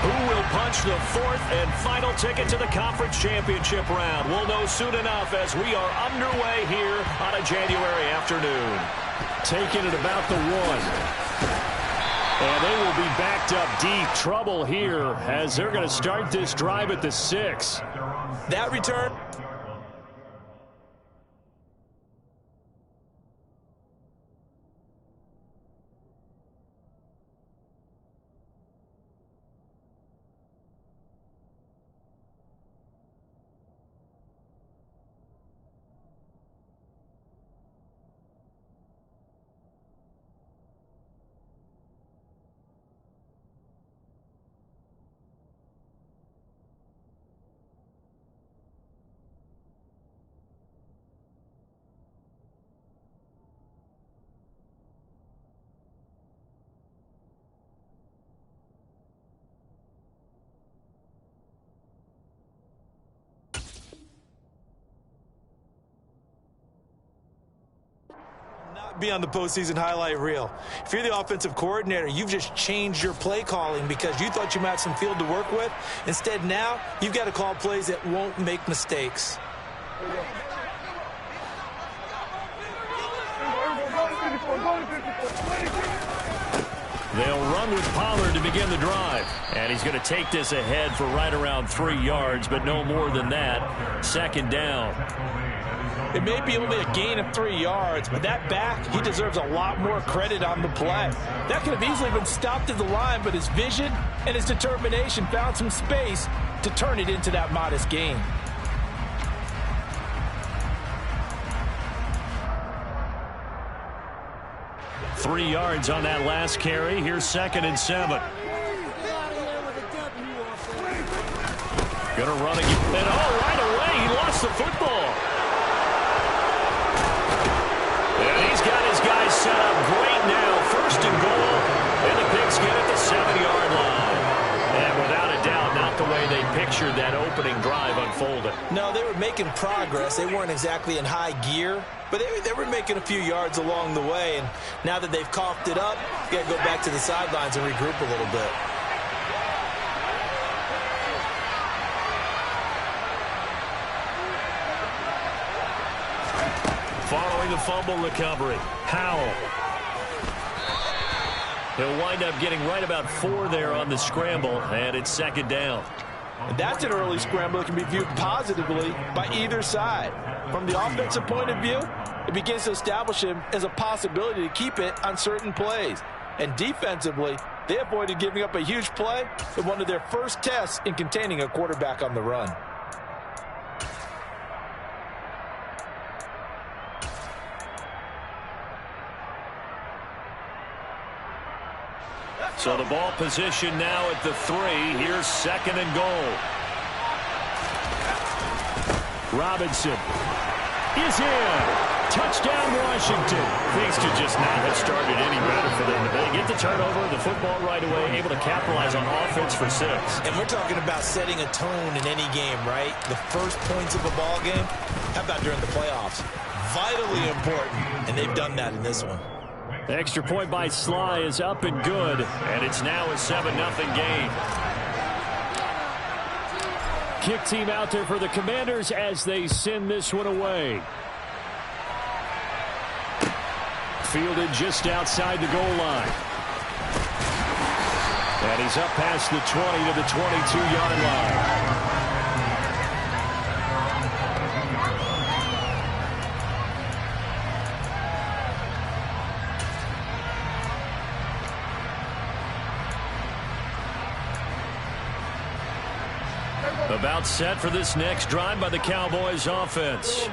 Who will punch the fourth and final ticket to the conference championship round? We'll know soon enough as we are underway here on a January afternoon. Taking it about the 1. And they will be backed up deep. Trouble here as they're going to start this drive at the 6. That return. Be on the postseason highlight reel. If you're the offensive coordinator, you've just changed your play calling because you thought you might have some field to work with. Instead, now you've got to call plays that won't make mistakes. They'll run with Pollard to begin the drive. And he's going to take this ahead for right around 3 yards, but no more than that. Second down. It may be only a gain of 3 yards, but that back, he deserves a lot more credit on the play. That could have easily been stopped at the line, but his vision and his determination found some space to turn it into that modest gain. Three yards on that last carry. Here's 2nd and 7. Going to run again. And right away, he lost the football. And he's got his guys set up great now. 1st and goal. And the Pigskin at the 7-yard line. And without a doubt, not the way they pictured that opening drive unfolded. No, they were making progress. They weren't exactly in high gear, but they were making a few yards along the way. And now that they've coughed it up, you got to go back to the sidelines and regroup a little bit. Following the fumble recovery, Howell. He'll wind up getting right about 4 there on the scramble, and it's 2nd down. And that's an early scramble that can be viewed positively by either side. From the offensive point of view, it begins to establish him as a possibility to keep it on certain plays. And defensively, they avoided giving up a huge play in one of their first tests in containing a quarterback on the run. So the ball position now at the 3. Here's 2nd and goal. Robinson is in. Touchdown, Washington. Things could just not have started any better for them. They get the turnover, the football right away, able to capitalize on offense for 6. And we're talking about setting a tone in any game, right? The first points of a ball game. How about during the playoffs? Vitally important, and they've done that in this one. The extra point by Sly is up and good, and it's now a 7-0 game. Kick team out there for the Commanders as they send this one away. Fielded just outside the goal line. And he's up past the 20 to the 22-yard line. About set for this next drive by the Cowboys offense.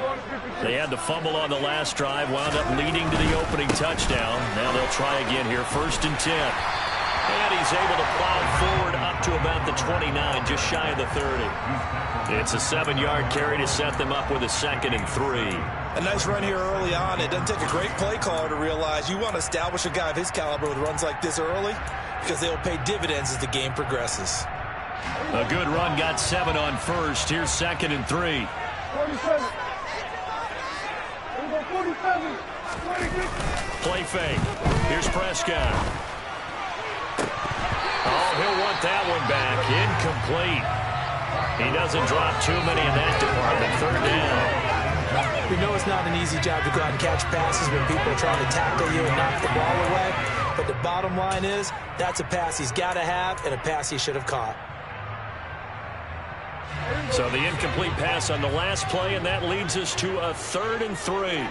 They had the fumble on the last drive, wound up leading to the opening touchdown. Now they'll try again here, 1st and 10. And he's able to plow forward up to about the 29, just shy of the 30. It's a 7-yard carry to set them up with a 2nd and 3. A nice run here early on. It doesn't take a great play caller to realize you want to establish a guy of his caliber with runs like this early because they'll pay dividends as the game progresses. A good run, got 7 on 1st. Here's 2nd and 3. 47. Play fake. Here's Prescott. Oh, he'll want get that one back. Incomplete. He doesn't drop too many in that department. Third down. We know it's not an easy job to go out and catch passes when people are trying to tackle you and knock the ball away. But the bottom line is, that's a pass he's got to have and a pass he should have caught. So the incomplete pass on the last play, and that leads us to a 3rd and 3.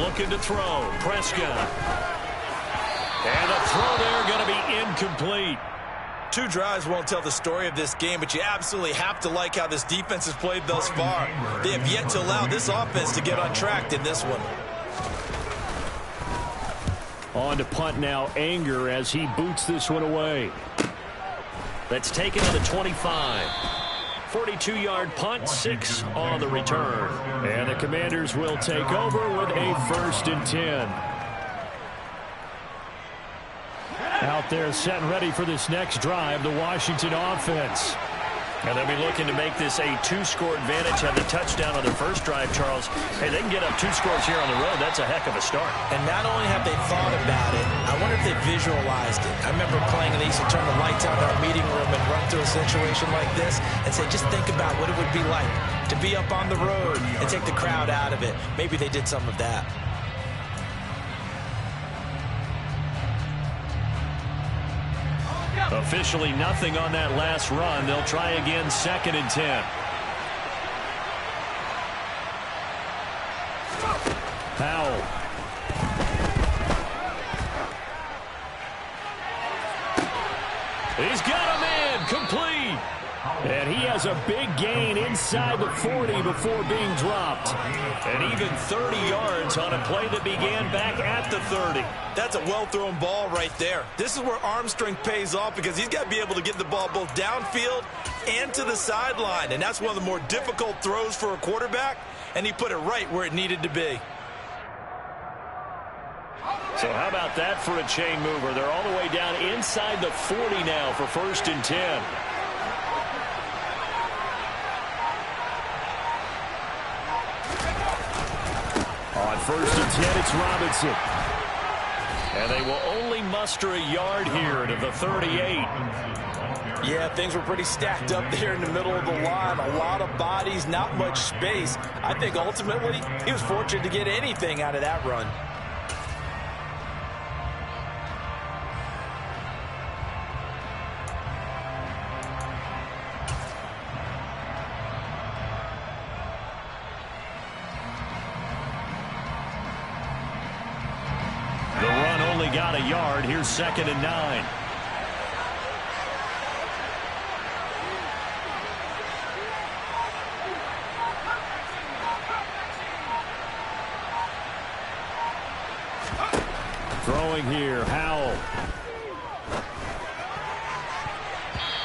Looking to throw. Prescott. And the throw there going to be incomplete. 2 drives won't tell the story of this game, but you absolutely have to like how this defense has played thus far. They have yet to allow this offense to get on track in this one. On to punt now, Anger, as he boots this one away. That's taken to the 25. 42-yard punt, 6 on the return. And the Commanders will take over with a 1st and 10. Out there set and ready for this next drive, the Washington offense. And they'll be looking to make this a 2-score advantage. Have the touchdown on their first drive, Charles. Hey, they can get up 2 scores here on the road. That's a heck of a start. And not only have they thought about it, I wonder if they visualized it. I remember playing, and they used to turn the lights out in our meeting room and run through a situation like this and say, just think about what it would be like to be up on the road and take the crowd out of it. Maybe they did some of that. Officially nothing on that last run. They'll try again, 2nd and 10. Powell. He's got a man, complete. And he has a big gain inside the 40 before being dropped. And even 30 yards on a play that began back at the 30. That's a well-thrown ball right there. This is where arm strength pays off, because he's got to be able to get the ball both downfield and to the sideline. And that's one of the more difficult throws for a quarterback, and he put it right where it needed to be. So how about that for a chain mover? They're all the way down inside the 40 now for 1st and 10. On 1st and 10, it's Robinson. And they will only muster a yard here to the 38. Yeah, things were pretty stacked up there in the middle of the line. A lot of bodies, not much space. I think ultimately he was fortunate to get anything out of that run. Got a yard. Here's 2nd and 9. Throwing here, Howell.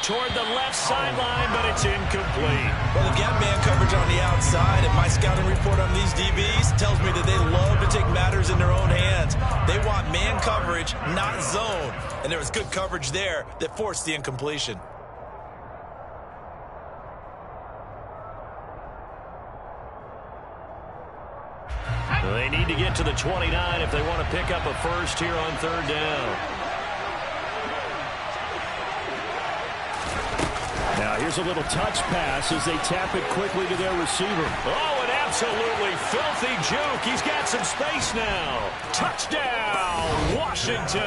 Toward the left sideline, but it's incomplete. Well, they've got man coverage on the outside, and my scouting report on these DBs tells me that they love to take matters in their own hands. They want man coverage, not zone. And there was good coverage there that forced the incompletion. They need to get to the 29 if they want to pick up a 1st here on 3rd down. Now here's a little touch pass as they tap it quickly to their receiver. Oh, an absolutely filthy juke. He's got some space now. Touchdown, Washington.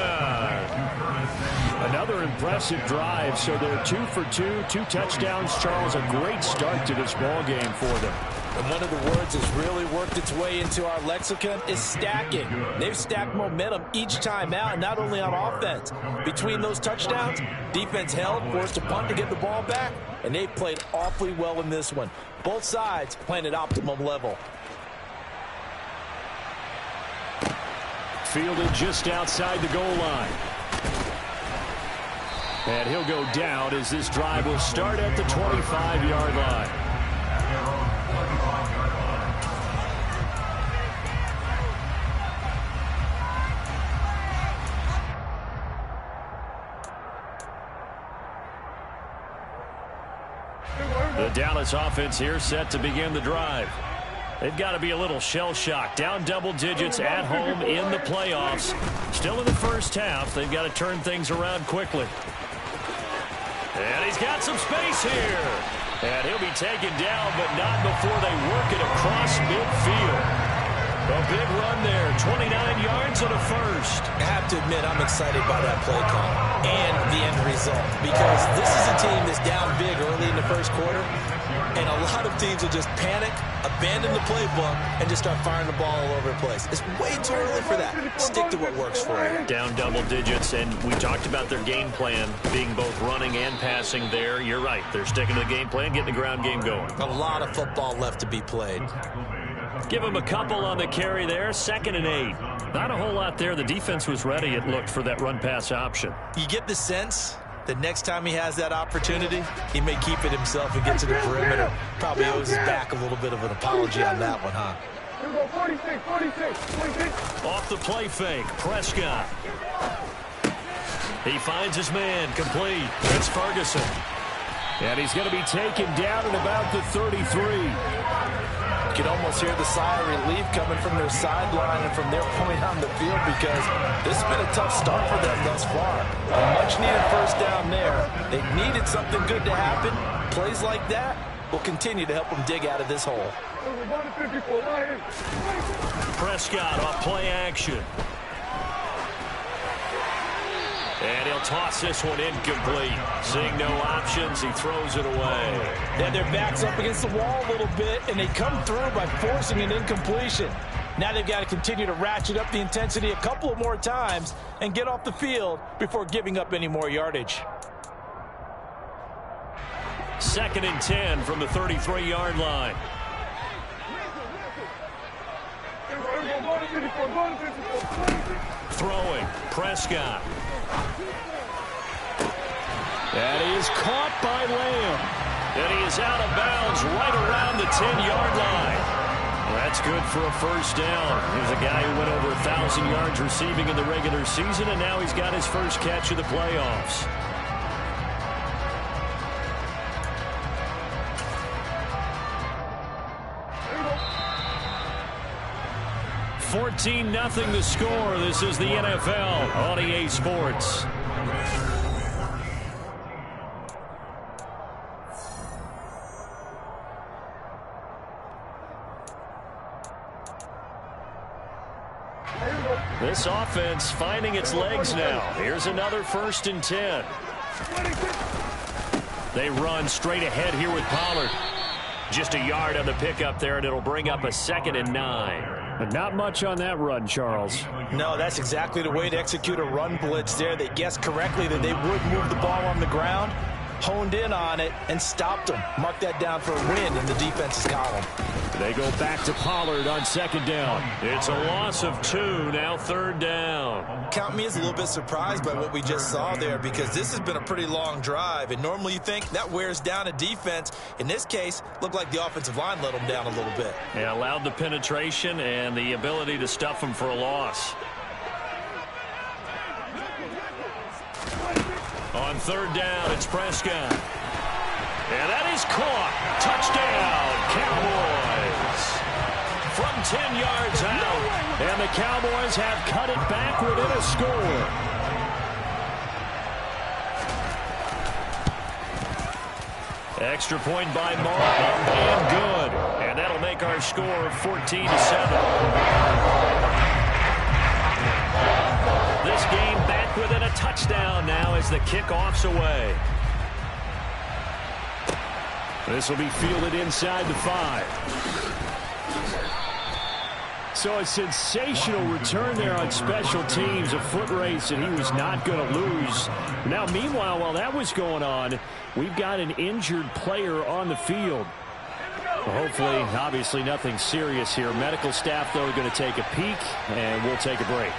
Another impressive drive, so they're 2 for 2, 2 touchdowns. Charles, a great start to this ball game for them. And one of the words that's really worked its way into our lexicon is stacking. They've stacked momentum each time out, and not only on offense. Between those touchdowns, defense held, forced a punt to get the ball back, and they've played awfully well in this one. Both sides playing at optimum level. Fielded just outside the goal line. And he'll go down as this drive will start at the 25-yard line. The Dallas offense here set to begin the drive. They've got to be a little shell-shocked. Down double digits at home in the playoffs. Still in the first half. They've got to turn things around quickly. And he's got some space here. And he'll be taken down, but not before they work it across midfield. A big run there, 29 yards and a first. I have to admit, I'm excited by that play call and the end result, because this is a team that's down big early in the first quarter, and a lot of teams will just panic, abandon the playbook, and just start firing the ball all over the place. It's way too early for that. Stick to what works for you. Down double digits, and we talked about their game plan being both running and passing there. You're right. They're sticking to the game plan, getting the ground game going. A lot of football left to be played. Give him a couple on the carry there, 2nd and 8. Not a whole lot there. The defense was ready, it looked, for that run-pass option. You get the sense that next time he has that opportunity, he may keep it himself and get to the perimeter. Probably owes his back a little bit of an apology on that one, huh? 46. Off the play fake, Prescott. He finds his man, complete. It's Ferguson. And he's going to be taken down at about the 33. You can almost hear the sigh of relief coming from their sideline and from their point on the field, because this has been a tough start for them thus far. A much-needed first down there. They needed something good to happen. Plays like that will continue to help them dig out of this hole. Prescott off play action. And he'll toss this one incomplete. Seeing no options, he throws it away. Then their back's up against the wall a little bit, and they come through by forcing an incompletion. Now they've got to continue to ratchet up the intensity a couple of more times and get off the field before giving up any more yardage. 2nd and 10 from the 33-yard line. Throwing, Prescott. And he is caught by Lamb. And he is out of bounds right around the 10-yard line. That's good for a first down. Here's a guy who went over 1,000 yards receiving in the regular season, and now he's got his first catch of the playoffs. 14-0 the score. This is the NFL on EA Sports. This offense finding its legs now. Here's another 1st and 10. They run straight ahead here with Pollard. Just a yard on the pickup there, and it'll bring up a 2nd and 9. But not much on that run, Charles. No, that's exactly the way to execute a run blitz there. They guessed correctly that they would move the ball on the ground, honed in on it, and stopped them. Mark that down for a win in the defense's column. They go back to Pollard on 2nd down. It's a loss of 2, now 3rd down. Count me as a little bit surprised by what we just saw there, because this has been a pretty long drive, and normally you think that wears down a defense. In this case, looked like the offensive line let them down a little bit. Yeah, allowed the penetration and the ability to stuff them for a loss. On 3rd down, it's Prescott. And that is caught. Touchdown, Cowboys. From 10 yards out. And the Cowboys have cut it back within a score. Extra point by Martin, and good. And that'll make our score 14-7. This game back within a touchdown now as the kickoff's away. This will be fielded inside the 5. So a sensational return there on special teams, a foot race that he was not going to lose. Now, meanwhile, while that was going on, we've got an injured player on the field. Well, hopefully, obviously, nothing serious here. Medical staff, though, are going to take a peek, and we'll take a break.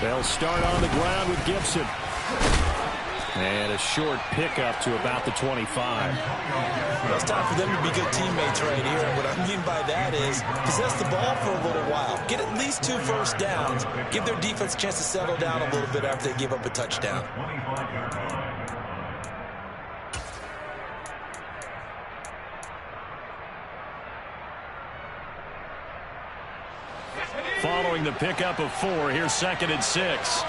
They'll start on the ground with Gibson. And a short pickup to about the 25. Well, it's time for them to be good teammates right here. And what I mean by that is possess the ball for a little while. Get at least 2 first downs. Give their defense a chance to settle down a little bit after they give up a touchdown. Following the pickup of 4, here's 2nd and 6.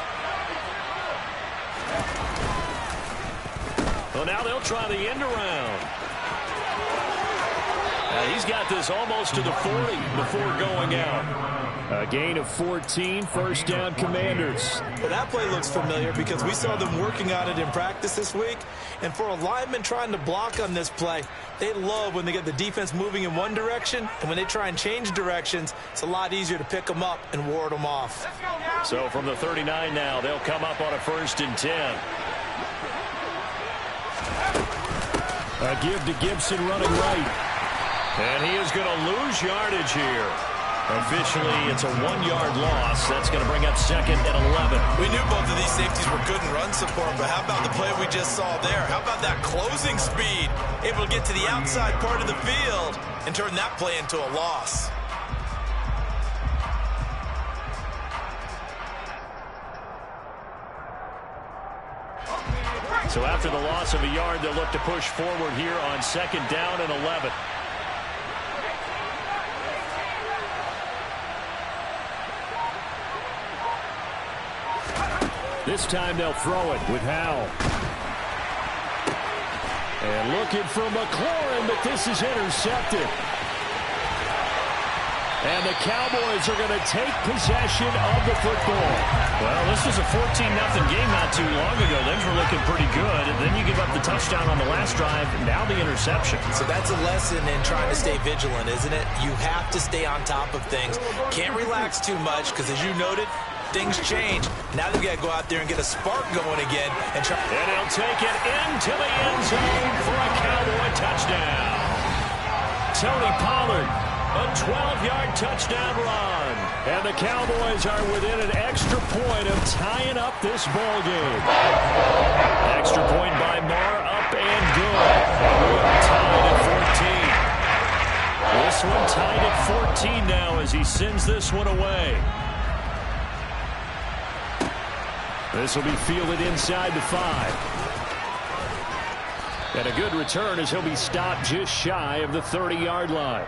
Well, now they'll try the end around. He's got this almost to the 40 before going out. A gain of 14, first down Commanders. Well, that play looks familiar because we saw them working on it in practice this week. And for a lineman trying to block on this play, they love when they get the defense moving in one direction. And when they try and change directions, it's a lot easier to pick them up and ward them off. So from the 39 now, they'll come up on a 1st and 10. A give to Gibson running right. And he is going to lose yardage here. Officially, it's a 1-yard loss. That's going to bring up 2nd and 11. We knew both of these safeties were good in run support, but how about the play we just saw there? How about that closing speed? Able to get to the outside part of the field and turn that play into a loss. So after the loss of a yard, they'll look to push forward here on 2nd down and 11. This time they'll throw it with Howell. And looking for McLaurin, but this is intercepted. And the Cowboys are going to take possession of the football. Well, this was a 14-0 game not too long ago. Things were looking pretty good. And then you give up the touchdown on the last drive. Now the interception. So that's a lesson in trying to stay vigilant, isn't it? You have to stay on top of things. Can't relax too much because, as you noted, things change. Now they've got to go out there and get a spark going again. And he'll take it into the end zone for a Cowboy touchdown. Tony Pollard, a 12-yard touchdown run. And the Cowboys are within an extra point of tying up this ball game. Extra point by Marr, up and good. And we are tied at 14. This one tied at 14 now as he sends this one away. This will be fielded inside the 5. And a good return as he'll be stopped just shy of the 30-yard line.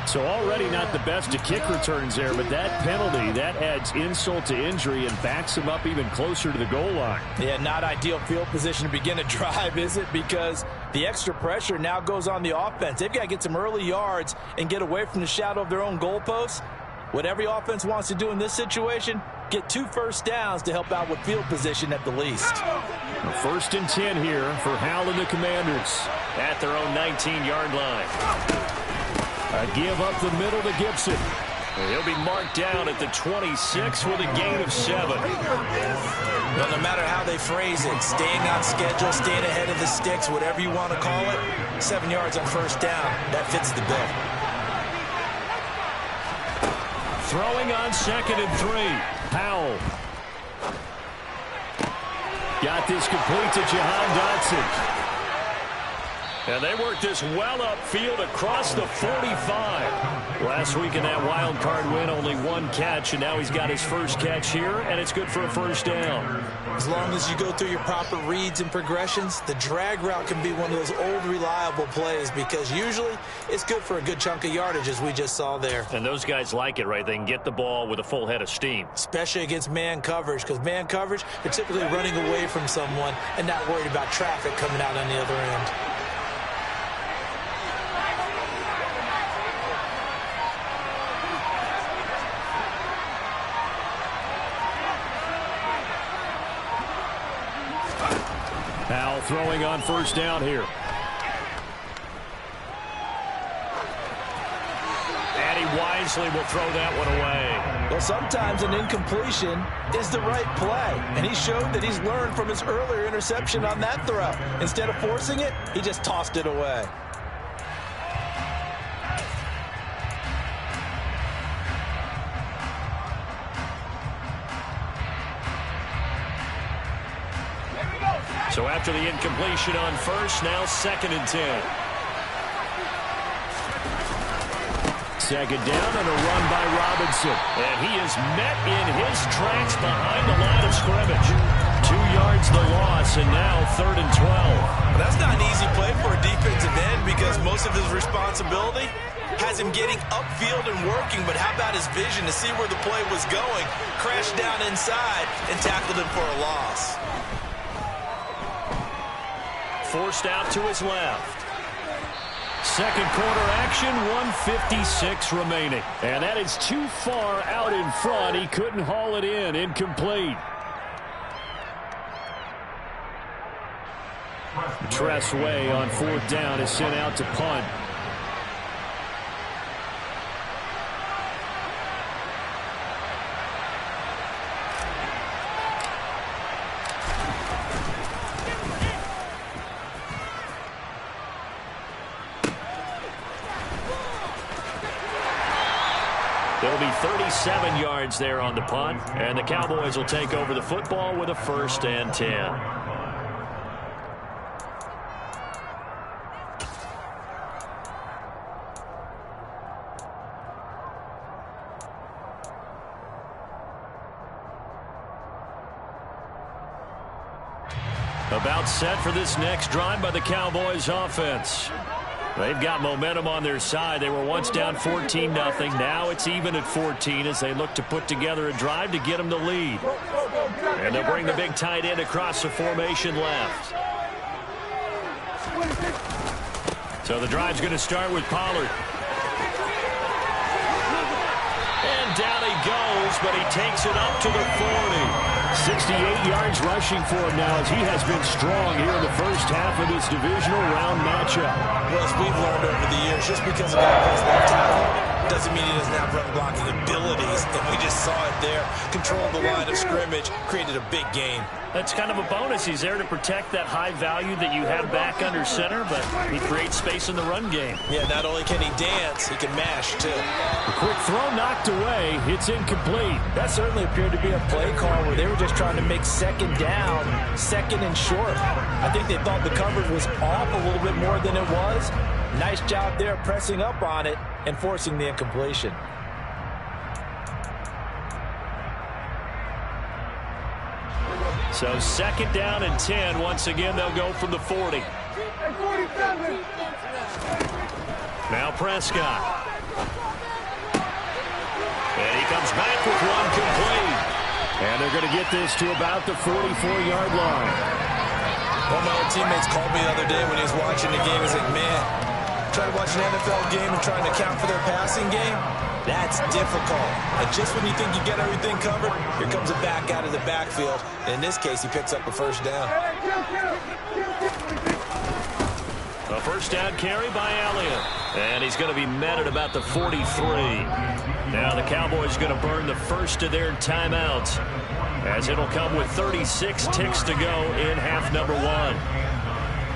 So already not the best of kick returns there, but that penalty, that adds insult to injury and backs him up even closer to the goal line. Yeah, not ideal field position to begin a drive, is it? Because the extra pressure now goes on the offense. They've got to get some early yards and get away from the shadow of their own goalposts. What every offense wants to do in this situation, get 2 first downs to help out with field position at the least. 1st and 10 here for Howell and the Commanders at their own 19-yard line. A give up the middle to Gibson. He'll be marked down at the 26 with a gain of 7. Well, no matter how they phrase it, staying on schedule, staying ahead of the sticks, whatever you want to call it, 7 yards on 1st down, that fits the bill. Throwing on 2nd and 3. Powell. Got this complete to Jahan Dotson. And they worked this well upfield across the 45. Last week in that wild card win, only 1 catch, and now he's got his first catch here, and it's good for a 1st down. As long as you go through your proper reads and progressions, the drag route can be one of those old reliable plays because usually it's good for a good chunk of yardage, as we just saw there. And those guys like it, right? They can get the ball with a full head of steam. Especially against man coverage, because man coverage, they're typically running away from someone and not worried about traffic coming out on the other end. Howell throwing on 1st down here. And he wisely will throw that one away. Well, sometimes an incompletion is the right play. And he showed that he's learned from his earlier interception on that throw. Instead of forcing it, he just tossed it away. So after the incompletion on 1st, now 2nd and 10. 2nd down and a run by Robinson. And he is met in his tracks behind the line of scrimmage. 2 yards the loss, and now 3rd and 12. Well, that's not an easy play for a defensive end because most of his responsibility has him getting upfield and working, but how about his vision to see where the play was going, crashed down inside, and tackled him for a loss. Forced out to his left. Second quarter action, 1:56 remaining. And that is too far out in front. He couldn't haul it in. Incomplete. Tress Way on 4th down is sent out to punt. There'll be 37 yards there on the punt, and the Cowboys will take over the football with a 1st and 10. About set for this next drive by the Cowboys offense. They've got momentum on their side. They were once down 14-0. Now it's even at 14 as they look to put together a drive to get them the lead. And they'll bring the big tight end across the formation left. So the drive's going to start with Pollard. And down he goes, but he takes it up to the 40. 68 yards rushing for him now as he has been strong here in the first half of this divisional round matchup. Well, as we've learned over the years, just because a guy plays left tackle doesn't mean he doesn't have run blocking abilities, and we just saw it there. Controlled the line of scrimmage, created a big gain. That's kind of a bonus. He's there to protect that high value that you have back under center, but he creates space in the run game. Yeah, not only can he dance, he can mash, too. A quick throw knocked away. It's incomplete. That certainly appeared to be a play call where they were just trying to make second down, second and short. I think they thought the coverage was off a little bit more than it was. Nice job there pressing up on it and forcing the incompletion. So 2nd down and 10. Once again, they'll go from the 40. Now Prescott. And he comes back with one complete. And they're going to get this to about the 44-yard line. One of my old teammates called me the other day when he was watching the game. He's like, man, trying to watch an NFL game and trying to account for their passing game, that's difficult. And just when you think you get everything covered, here comes a back out of the backfield. And in this case, he picks up a 1st down. A 1st down carry by Elliott. And he's going to be met at about the 43. Now the Cowboys are going to burn the first of their timeouts, as it'll come with 36 ticks to go in half number 1.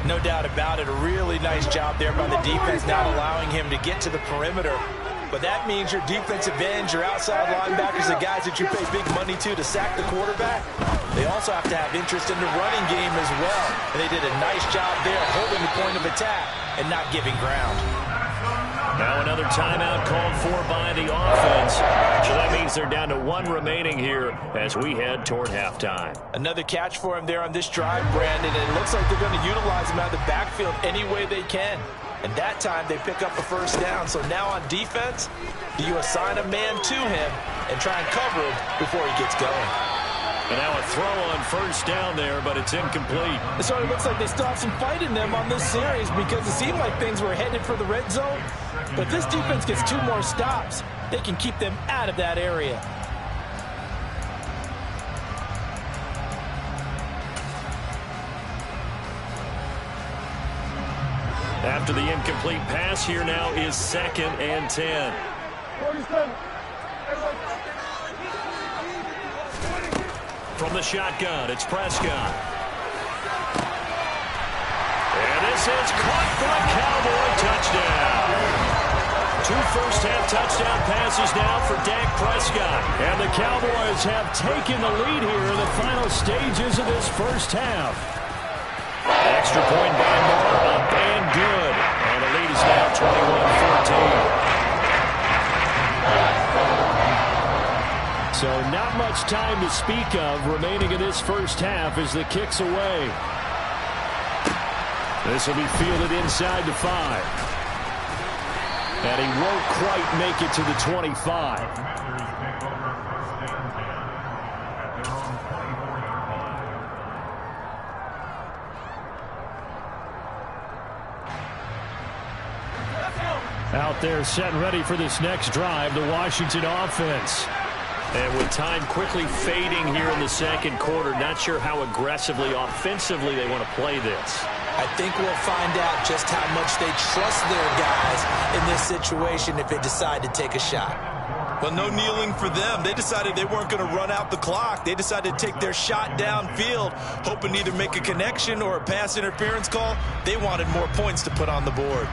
No doubt about it. A really nice job there by the defense, not allowing him to get to the perimeter. But that means your defensive ends, your outside linebackers, the guys that you pay big money to sack the quarterback, they also have to have interest in the running game as well. And they did a nice job there holding the point of attack and not giving ground. Now another timeout called for by the offense. So that means they're down to 1 remaining here as we head toward halftime. Another catch for him there on this drive, Brandon. And it looks like they're going to utilize him out of the backfield any way they can. And that time they pick up a 1st down. So now on defense, you assign a man to him and try and cover him before he gets going. And now a throw on 1st down there, but it's incomplete. So it looks like they still have some fight in them on this series because it seemed like things were headed for the red zone. But if this defense gets 2 more stops, they can keep them out of that area. After the incomplete pass, here now is 2nd and 10. From the shotgun, it's Prescott. And this is caught for a Cowboy touchdown. 2 first-half touchdown passes now for Dak Prescott. And the Cowboys have taken the lead here in the final stages of this first half. Extra point by Moore, up and good. And the lead is now 21-14. So not much time to speak of remaining in this first half as the kick's away. This will be fielded inside the 5. And he won't quite make it to the 25. Out there set and ready for this next drive, the Washington offense. And with time quickly fading here in the second quarter, not sure how aggressively, offensively they want to play this. I think we'll find out just how much they trust their guys in this situation if they decide to take a shot. Well, no kneeling for them. They decided they weren't going to run out the clock. They decided to take their shot downfield, hoping to either make a connection or a pass interference call. They wanted more points to put on the board.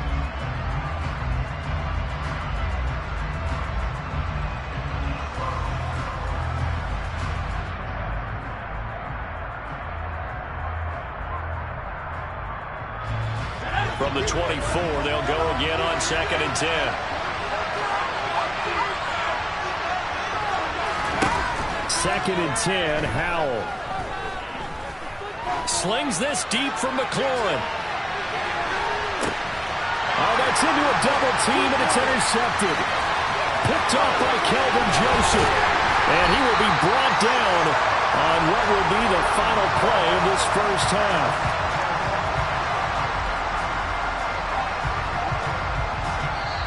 From the 24, they'll go again on 2nd and 10. Second and 10, Howell. Slings this deep from McLaurin. Oh, that's into a double team, and it's intercepted. Picked off by Kelvin Joseph. And he will be brought down on what will be the final play of this first half.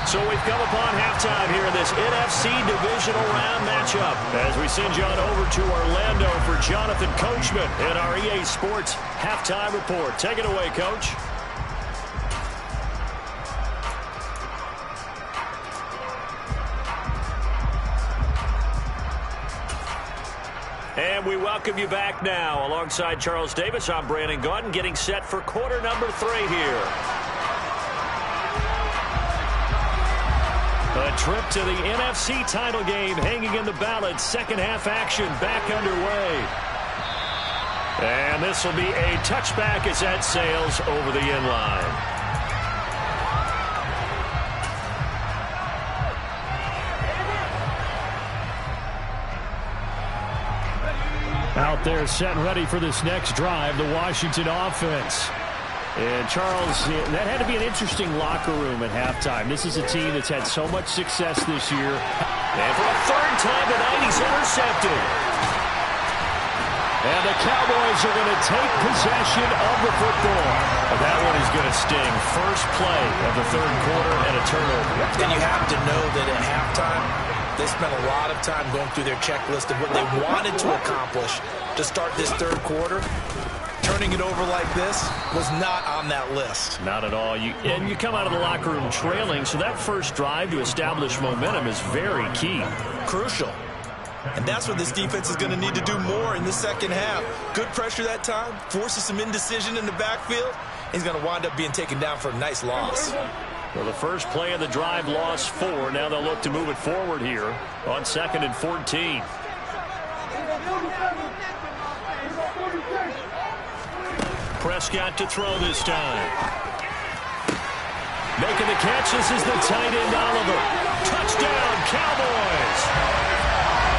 So we've come upon halftime here in this NFC Divisional Round matchup as we send you on over to Orlando for Jonathan Coachman in our EA Sports Halftime Report. Take it away, Coach. And we welcome you back now. Alongside Charles Davis, I'm Brandon Gaudin, getting set for quarter number 3 here. A trip to the NFC title game hanging in the balance. Second half action back underway. And this will be a touchback as that sails over the end line. Out there set and ready for this next drive, the Washington offense. And, Charles, that had to be an interesting locker room at halftime. This is a team that's had so much success this year. And for a third time tonight, he's intercepted. And the Cowboys are going to take possession of the football. And that one is going to sting. First play of the third quarter and a turnover. And you have to know that at halftime, they spent a lot of time going through their checklist of what they wanted to accomplish to start this third quarter. Turning it over like this was not on that list. Not at all. And you come out of the locker room trailing, so that first drive to establish momentum is very key. Crucial. And that's what this defense is going to need to do more in the second half. Good pressure that time, forces some indecision in the backfield. He's going to wind up being taken down for a nice loss. Well, the first play of the drive lost 4. Now they'll look to move it forward here on 2nd and 14. Prescott to throw this time. Making the catch, this is the tight end Oliver. Touchdown, Cowboys!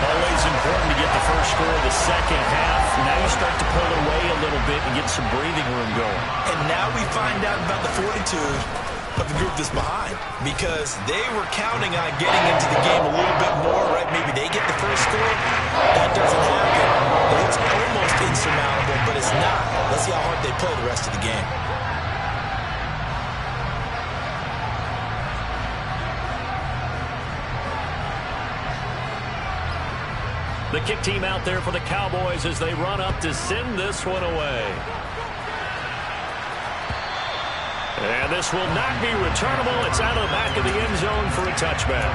Always important to get the first score of the second half. Now you start to pull away a little bit and get some breathing room going. And now we find out about the fortitude of the group that's behind, because they were counting on getting into the game a little bit more, right? Maybe they get the first score. That doesn't happen. It looks almost insurmountable, but it's not. Let's see how hard they play the rest of the game. The kick team out there for the Cowboys as they run up to send this one away. And this will not be returnable. It's out of the back of the end zone for a touchback.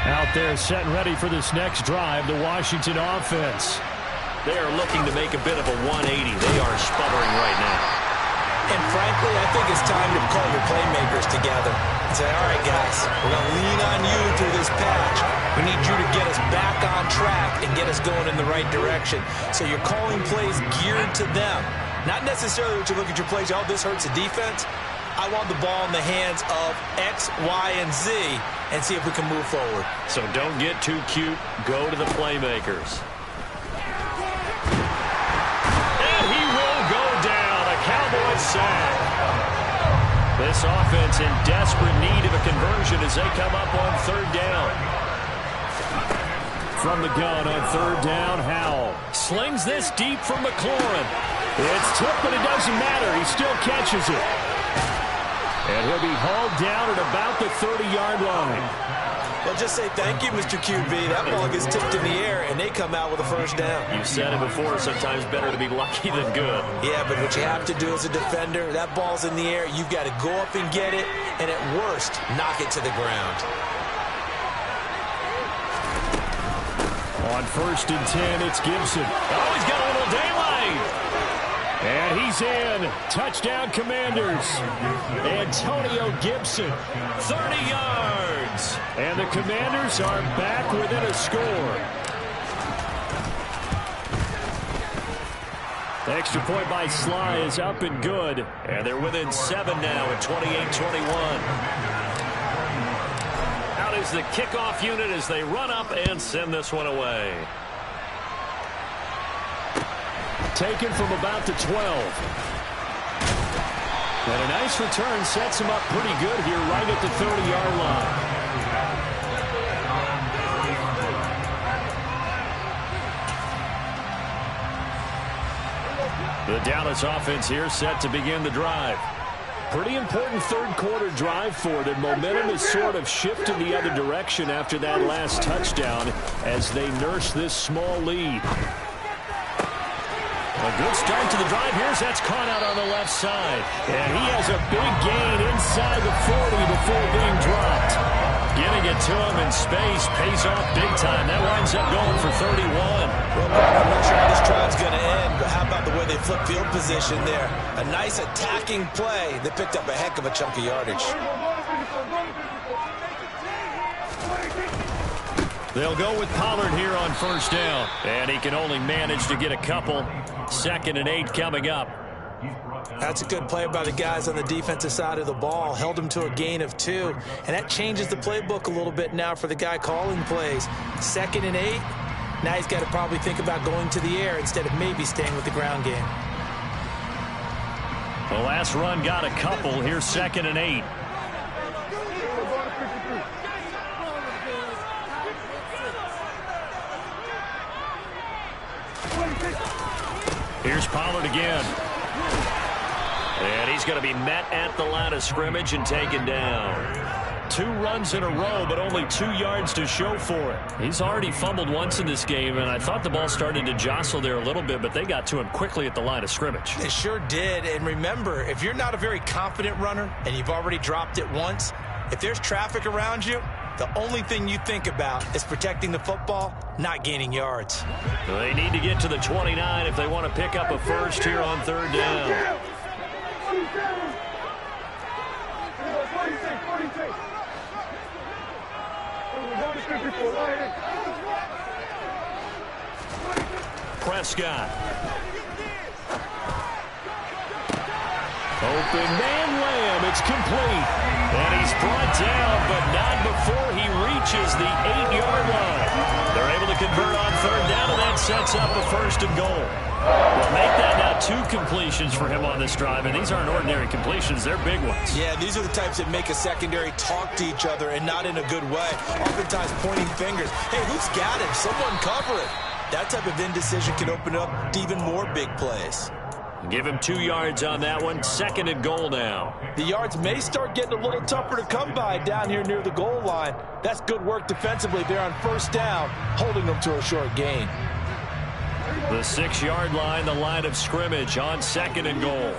Out there set and ready for this next drive, the Washington offense. They are looking to make a bit of a 180. They are sputtering right now. And frankly, I think it's time to call your playmakers together and say, all right, guys, we're going to lean on you through this patch. We need you to get us back on track and get us going in the right direction. So you're calling plays geared to them. Not necessarily that you look at your plays, oh, this hurts the defense. I want the ball in the hands of X, Y, and Z and see if we can move forward. So don't get too cute. Go to the playmakers. And he will go down. A Cowboys sack. This offense in desperate need of a conversion as they come up on third down. From the gun on third down, Howell slings this deep from McLaurin. It's tipped, but it doesn't matter. He still catches it. And he'll be hauled down at about the 30-yard line. Well, just say thank you, Mr. QB. That ball gets tipped in the air, and they come out with a first down. You've said it before, sometimes better to be lucky than good. Yeah, but what you have to do as a defender, that ball's in the air, you've got to go up and get it, and at worst, knock it to the ground. On 1st and 10, it's Gibson. Oh, he's got a little daylight. And he's in. Touchdown, Commanders. Antonio Gibson, 30 yards. And the Commanders are back within a score. The extra point by Sly is up and good. And they're within 7 now at 28-21. Out is the kickoff unit as they run up and send this one away. Taken from about the 12. And a nice return sets him up pretty good here right at the 30-yard line. The Dallas offense here set to begin the drive. Pretty important third-quarter drive for them. Momentum has sort of shifted the other direction after that last touchdown as they nurse this small lead. A good start to the drive. That's caught out on the left side. And he has a big gain inside the 40 before being dropped. Getting it to him in space pays off big time. That winds up going for 31. Well, I'm not sure how this drive's going to end, but how about the way they flip field position there? A nice attacking play that picked up a heck of a chunk of yardage. They'll go with Pollard here on first down. And he can only manage to get a couple. 2nd and 8 coming up. That's a good play by the guys on the defensive side of the ball. Held him to a gain of 2. And that changes the playbook a little bit now for the guy calling plays. 2nd and 8. Now he's got to probably think about going to the air instead of maybe staying with the ground game. The last run got a couple. Here's 2nd and 8. Here's Pollard again. And he's going to be met at the line of scrimmage and taken down. 2 runs in a row, but only 2 yards to show for it. He's already fumbled once in this game, and I thought the ball started to jostle there a little bit, but they got to him quickly at the line of scrimmage. They sure did. And remember, if you're not a very confident runner and you've already dropped it once, if there's traffic around you, the only thing you think about is protecting the football, not gaining yards. They need to get to the 29 if they want to pick up a first here on third down. Prescott. Open man Lamb. It's complete. And he's brought down, but not before he reaches the 8-yard line. They're able to convert on third down, and that sets up a 1st and goal. Well, make that now 2 completions for him on this drive, and these aren't ordinary completions. They're big ones. Yeah, these are the types that make a secondary talk to each other and not in a good way. Oftentimes pointing fingers. Hey, who's got him? Someone cover it. That type of indecision can open up to even more big plays. Give him 2 yards on that one. 2nd and goal now. The yards may start getting a little tougher to come by down here near the goal line. That's good work defensively there on first down, holding them to a short gain. The 6-yard line, the line of scrimmage on 2nd and goal.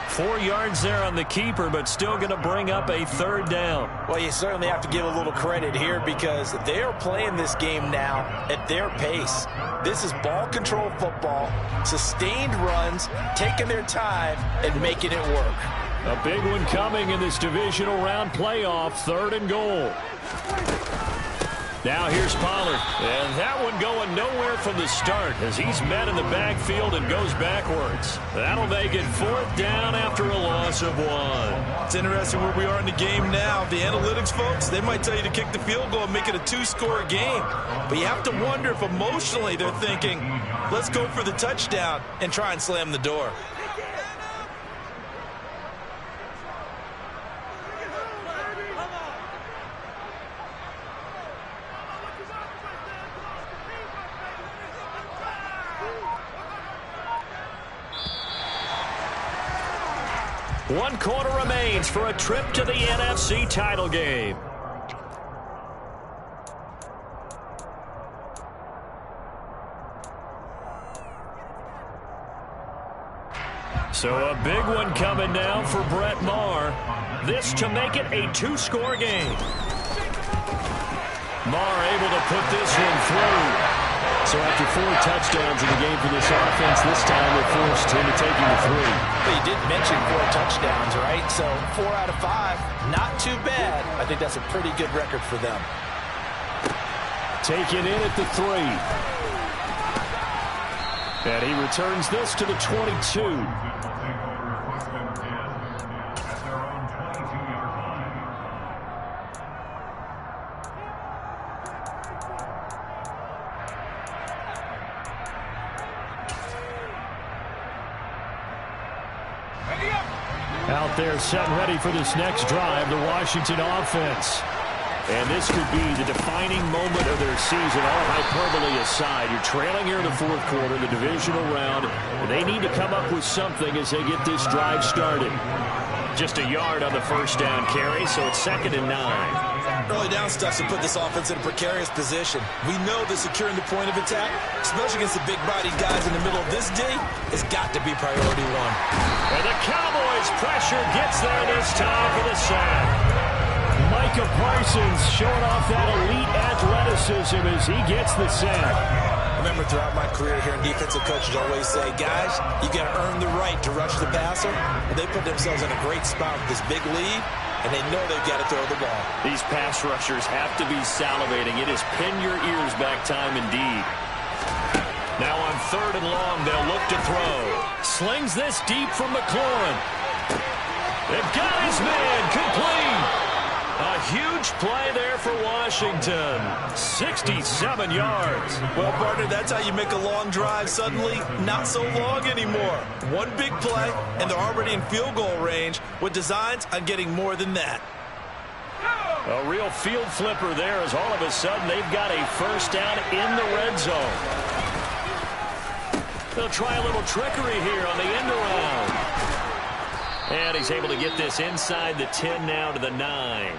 Four yards there on the keeper, but still going to bring up a third down. Well, you certainly have to give a little credit here because they are playing this game now at their pace. This is ball control football, sustained runs, taking their time and making it work. A big one coming in this divisional round playoff, 3rd and goal. Now here's Pollard. And that one going nowhere from the start as he's met in the backfield and goes backwards. That'll make it 4th down after a loss of 1. It's interesting where we are in the game now. The analytics folks, they might tell you to kick the field goal and make it a 2-score game. But you have to wonder if emotionally they're thinking, let's go for the touchdown and try and slam the door. One quarter remains for a trip to the NFC title game. So a big one coming now for Brett Maher. This to make it a 2-score game. Maher able to put this one through. So after 4 touchdowns in the game for this offense, this time they're forced into taking the 3. But you did mention 4 touchdowns, right? So 4 out of 5, not too bad. I think that's a pretty good record for them. Taken in at the 3. And he returns this to the 22. Out there set and ready for this next drive, the Washington offense. And this could be the defining moment of their season, all hyperbole aside. You're trailing here in the 4th quarter, the divisional round. They need to come up with something as they get this drive started. Just a yard on the 1st down carry, so it's 2nd and 9. Early down stuff to put this offense in a precarious position. We know that securing the point of attack, especially against the big-bodied guys in the middle of this D, has got to be priority 1. And the Cowboys' pressure gets there this time for the sack. Micah Parsons showing off that elite athleticism as he gets the sack. I remember throughout my career here in defensive coaches always say, guys, you got to earn the right to rush the passer. And they put themselves in a great spot with this big lead, and they know they've got to throw the ball. These pass rushers have to be salivating. It is pin your ears back time indeed. Now on 3rd and long, they'll look to throw. Slings this deep from McLaurin. They've got his man complete. A huge play there for Washington. 67 yards. Well, partner, that's how you make a long drive suddenly not so long anymore. One big play, and they're already in field goal range with designs on getting more than that. A real field flipper there as all of a sudden they've got a 1st down in the red zone. They'll try a little trickery here on the end around. And he's able to get this inside the 10 now to the 9.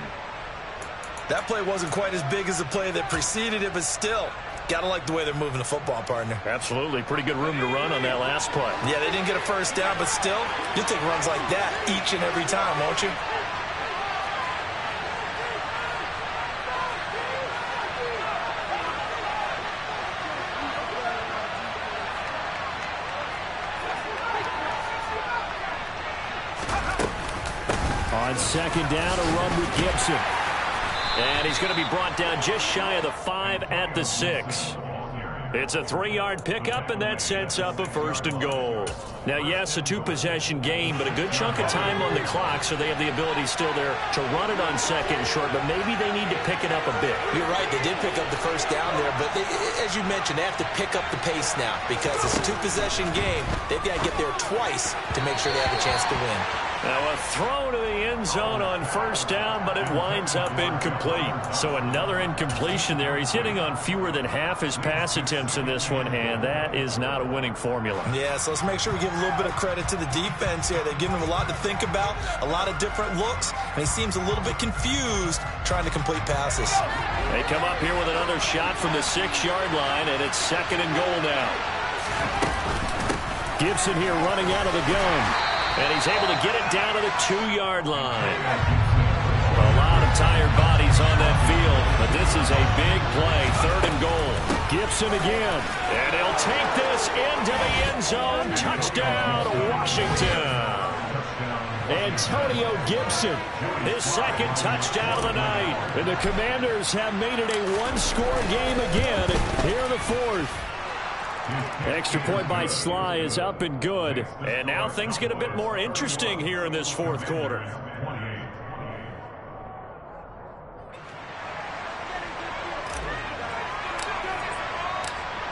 That play wasn't quite as big as the play that preceded it, but still, gotta like the way they're moving the football, partner. Absolutely. Pretty good room to run on that last play. Yeah, they didn't get a 1st down, but still, you'll take runs like that each and every time, won't you? On 2nd down, a run with Gibson. And he's going to be brought down just shy of the 5 at the 6. It's a 3-yard pickup, and that sets up a 1st and goal. Now, yes, a 2-possession game, but a good chunk of time on the clock, so they have the ability still there to run it on 2nd and short, but maybe they need to pick it up a bit. You're right, they did pick up the 1st down there, but as you mentioned, they have to pick up the pace now because it's a 2-possession game. They've got to get there twice to make sure they have a chance to win. Now a throw to the end zone on 1st down, but it winds up incomplete. So another incompletion there. He's hitting on fewer than half his pass attempts in this one, and that is not a winning formula. Yeah, so let's make sure we give a little bit of credit to the defense here. They've given him a lot to think about, a lot of different looks, and he seems a little bit confused trying to complete passes. They come up here with another shot from the 6-yard line, and it's 2nd and goal now. Gibson here running out of the gun. And he's able to get it down to the 2-yard line. A lot of tired bodies on that field, but this is a big play. 3rd and goal. Gibson again. And he'll take this into the end zone. Touchdown, Washington. Antonio Gibson. His second touchdown of the night. And the Commanders have made it a one-score game again here in the fourth. Extra point by Sly is up and good. And now things get a bit more interesting here in this fourth quarter.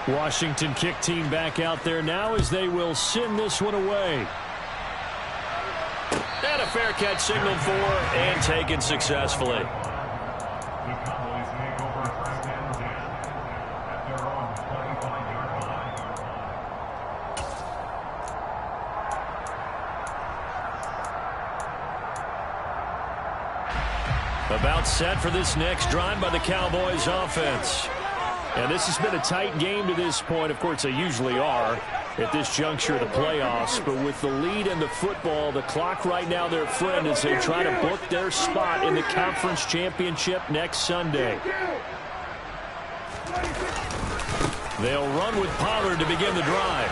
Washington kick team back out there now as they will send this one away. And a fair catch signaled for and taken successfully. About set for this next drive by the Cowboys offense. And this has been a tight game to this point. Of course, they usually are at this juncture of the playoffs. But with the lead in the football, the clock right now their friend as they try to book their spot in the conference championship next Sunday. They'll run with Pollard to begin the drive.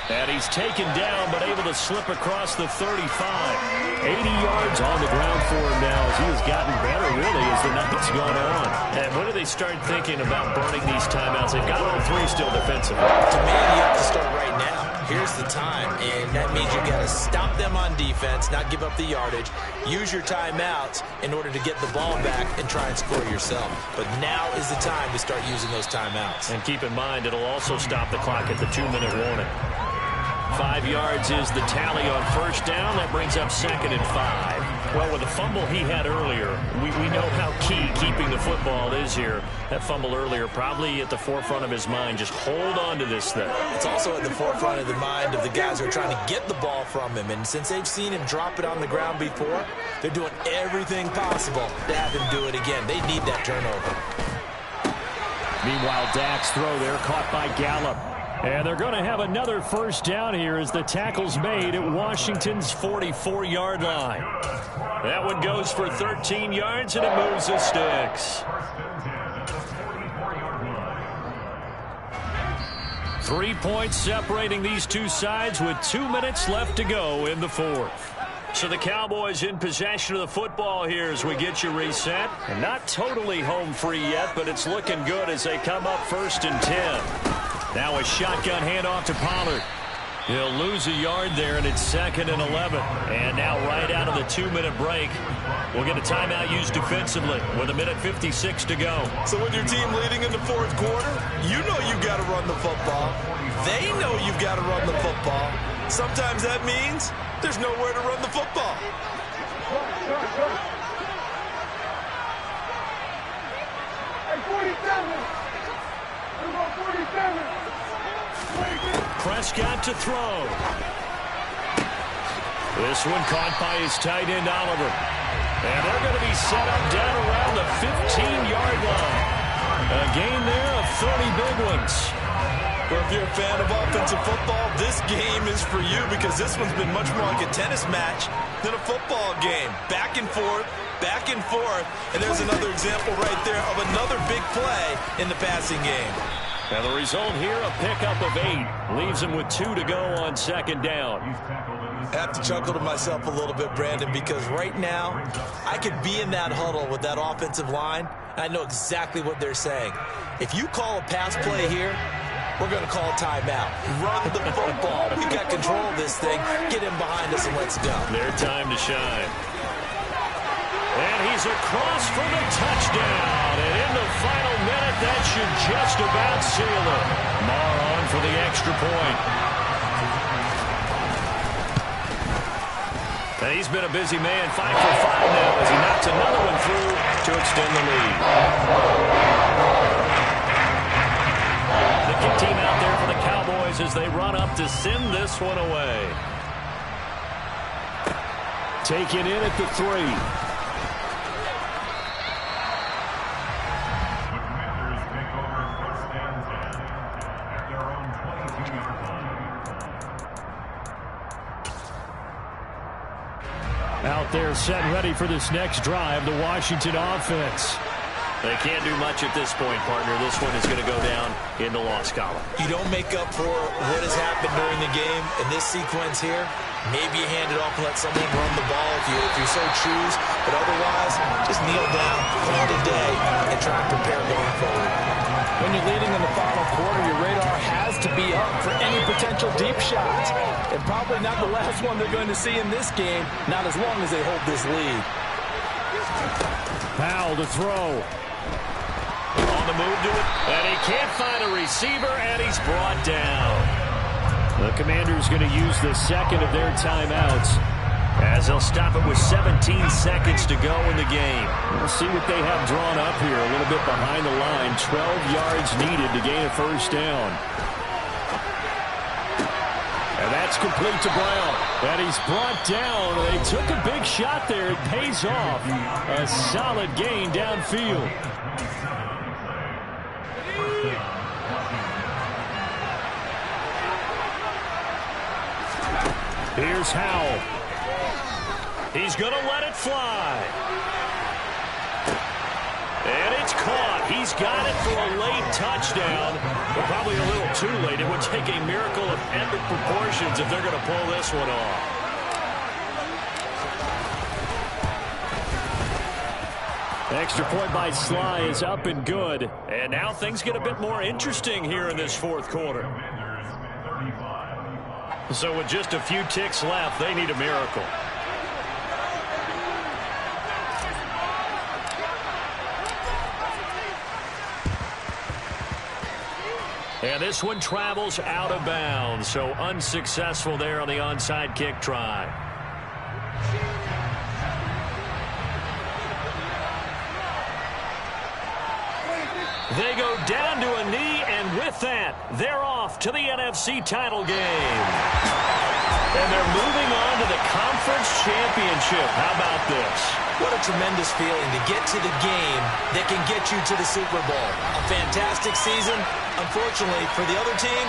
And he's taken down but able to slip across the 35. 80 yards on the ground for him now as he has gotten better, really, as the night's gone on. And when do they start thinking about burning these timeouts? They've got all three still defensively. To me, you have to start right now. Here's the time, and that means you've got to stop them on defense, not give up the yardage, use your timeouts in order to get the ball back and try and score yourself. But now is the time to start using those timeouts. And keep in mind, it'll also stop the clock at the 2-minute warning. 5 yards is the tally on first down. That brings up 2nd and 5. Well, with the fumble he had earlier, we know how key keeping the football is here. That fumble earlier probably at the forefront of his mind. Just hold on to this thing. It's also at the forefront of the mind of the guys who are trying to get the ball from him. And since they've seen him drop it on the ground before, they're doing everything possible to have him do it again. They need that turnover. Meanwhile, Dak's throw there caught by Gallup. And they're going to have another first down here as the tackle's made at Washington's 44-yard line. That one goes for 13 yards, and it moves the sticks. 3 points separating these two sides with 2 minutes left to go in the fourth. So the Cowboys in possession of the football here as we get you reset. And not totally home free yet, but it's looking good as they come up 1st and 10. Now a shotgun handoff to Pollard. He'll lose a yard there, and it's 2nd and 11. And now right out of the 2-minute break, we'll get a timeout used defensively with 1:56 to go. So with your team leading in the fourth quarter, you know you've got to run the football. They know you've got to run the football. Sometimes that means there's nowhere to run the football. Prescott to throw. This one caught by his tight end, Oliver. And they're going to be set up down around the 15-yard line. A gain there of 30 big ones. Well, if you're a fan of offensive football, this game is for you because this one's been much more like a tennis match than a football game. Back and forth, and there's another example right there of another big play in the passing game. Now the result here, a pickup of 8. Leaves him with 2 to go on 2nd down. I have to chuckle to myself a little bit, Brandon, because right now I could be in that huddle with that offensive line, and I know exactly what they're saying. If you call a pass play here, we're going to call a timeout. Run the football. We got control of this thing. Get him behind us and let's go. Their time to shine. And he's across for the touchdown. And in the final minute, that should just about seal it. Maher on for the extra point. And he's been a busy man, 5 for 5 now as he knocks another one through to extend the lead. The kick team out there for the Cowboys as they run up to send this one away. Taken in at the 3. Out there set and ready for this next drive, the Washington offense. They can't do much at this point, partner. This one is going to go down in the loss column. You don't make up for what has happened during the game in this sequence here. Maybe you hand it off and let someone run the ball if you so choose. But otherwise, just kneel down, call it a day, and try and prepare going forward. When you're leading in the final quarter, your radar has to be up for any potential deep shots. And probably not the last one they're going to see in this game, not as long as they hold this lead. Powell to throw. On the move to it, and he can't find a receiver, and he's brought down. The Commanders going to use the second of their timeouts, as they'll stop it with 17 seconds to go in the game. We'll see what they have drawn up here. A little bit behind the line. 12 yards needed to gain a first down. And that's complete to Brown. And he's brought down. They took a big shot there. It pays off. A solid gain downfield. Here's Howell. He's going to let it fly. And it's caught. He's got it for a late touchdown. But probably a little too late. It would take a miracle of epic proportions if they're going to pull this one off. Extra point by Sly is up and good. And now things get a bit more interesting here in this fourth quarter. So with just a few ticks left, they need a miracle. And this one travels out of bounds, so unsuccessful there on the onside kick try. They go down to a knee, and with that, they're off to the NFC title game. And they're moving on to the conference championship. How about this? What a tremendous feeling to get to the game that can get you to the Super Bowl. A fantastic season. Unfortunately, for the other team,